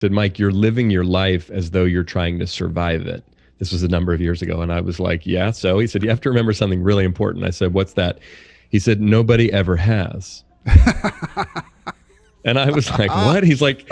said, Mike, you're living your life as though you're trying to survive it. This was a number of years ago. And I was like, yeah. So he said, you have to remember something really important. I said, what's that? He said, nobody ever has. And I was like, what? He's like,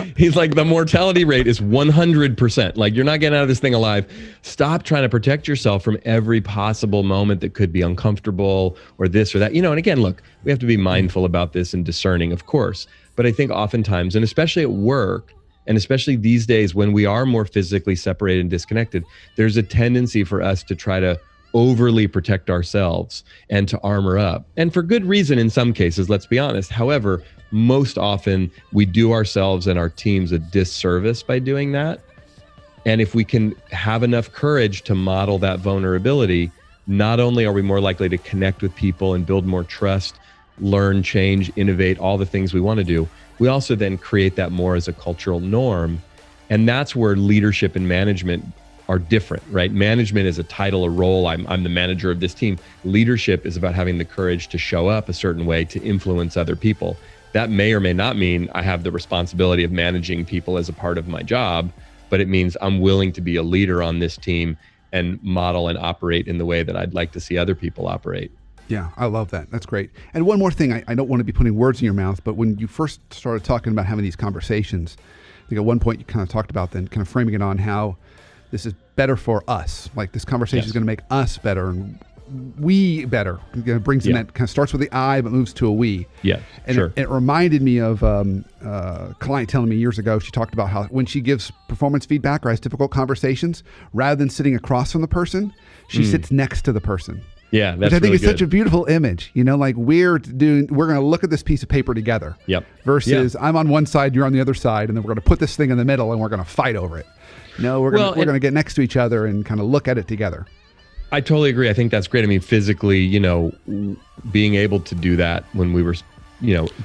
the mortality rate is 100%. Like, you're not getting out of this thing alive. Stop trying to protect yourself from every possible moment that could be uncomfortable or this or that. And again, look, we have to be mindful about this and discerning, of course. But I think oftentimes, and especially at work, and especially these days when we are more physically separated and disconnected, there's a tendency for us to try to overly protect ourselves and to armor up. And for good reason in some cases, let's be honest. However, most often we do ourselves and our teams a disservice by doing that. And if we can have enough courage to model that vulnerability, not only are we more likely to connect with people and build more trust, learn, change, innovate, all the things we want to do, we also then create that more as a cultural norm. And that's where leadership and management are different, right? Management is a title, a role. I'm the manager of this team. Leadership is about having the courage to show up a certain way to influence other people. That may or may not mean I have the responsibility of managing people as a part of my job, but it means I'm willing to be a leader on this team and model and operate in the way that I'd like to see other people operate. Yeah, I love that. That's great. And one more thing, I don't want to be putting words in your mouth, but when you first started talking about having these conversations, I think at one point you kind of talked about then kind of framing it on how this is better for us. Like, this conversation is going to make us better and we better. It brings in that kind of starts with the I but moves to a we. Yeah, and sure. It reminded me of a client telling me years ago, she talked about how when she gives performance feedback or has difficult conversations, rather than sitting across from the person, she sits next to the person. Yeah, that's which I think really is such a beautiful image. Like we're going to look at this piece of paper together. Yep. Versus I'm on one side, you're on the other side, and then we're going to put this thing in the middle and we're going to fight over it. No, we're going to get next to each other and kind of look at it together. I totally agree. I think that's great. I mean, physically, being able to do that when we were,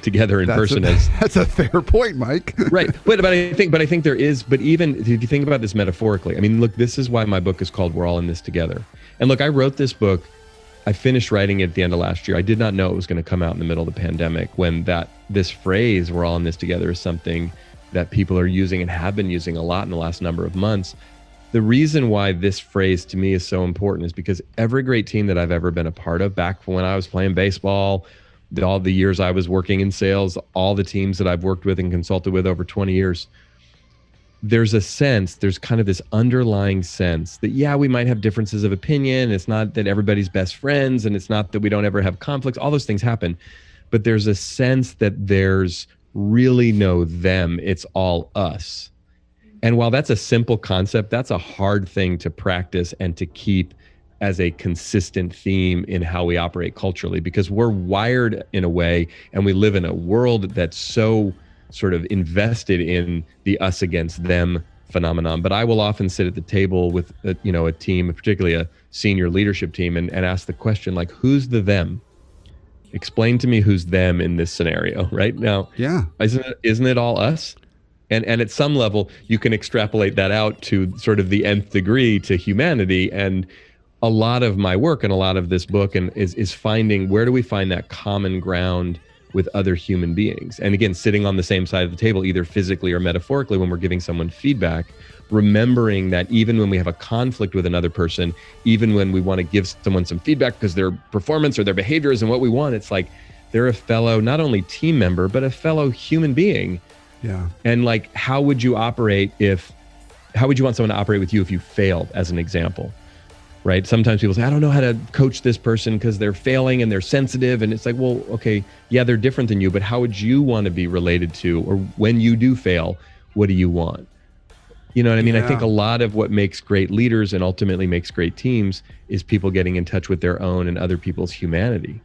together in person that's a fair point, Mike. Right. But I think there is, but even if you think about this metaphorically, I mean, look, this is why my book is called We're All in This Together. And look, I wrote this book. I finished writing it at the end of last year. I did not know it was going to come out in the middle of the pandemic, when this phrase, we're all in this together, is something that people are using and have been using a lot in the last number of months. The reason why this phrase to me is so important is because every great team that I've ever been a part of, back when I was playing baseball, all the years I was working in sales, all the teams that I've worked with and consulted with over 20 years, there's kind of this underlying sense that, we might have differences of opinion. It's not that everybody's best friends, and it's not that we don't ever have conflicts. All those things happen. But there's a sense that there's really no them. It's all us. And while that's a simple concept, that's a hard thing to practice and to keep as a consistent theme in how we operate culturally, because we're wired in a way, and we live in a world that's so sort of invested in the us against them phenomenon. But I will often sit at the table with a team, particularly a senior leadership team, and ask the question, like, who's the them? Explain to me who's them in this scenario right now. Yeah. Isn't it all us? And at some level, you can extrapolate that out to sort of the nth degree to humanity. And a lot of my work and a lot of this book is finding, where do we find that common ground with other human beings? And again, sitting on the same side of the table, either physically or metaphorically, when we're giving someone feedback, remembering that even when we have a conflict with another person, even when we want to give someone some feedback because their performance or their behavior isn't what we want, it's like they're a fellow, not only team member, but a fellow human being. Yeah. And like, how would you want someone to operate with you if you failed, as an example? Right? Sometimes people say, I don't know how to coach this person because they're failing and they're sensitive. And it's like, well, okay, yeah, they're different than you, but how would you want to be related to, or when you do fail, what do you want? You know what I mean? Yeah. I think a lot of what makes great leaders and ultimately makes great teams is people getting in touch with their own and other people's humanity.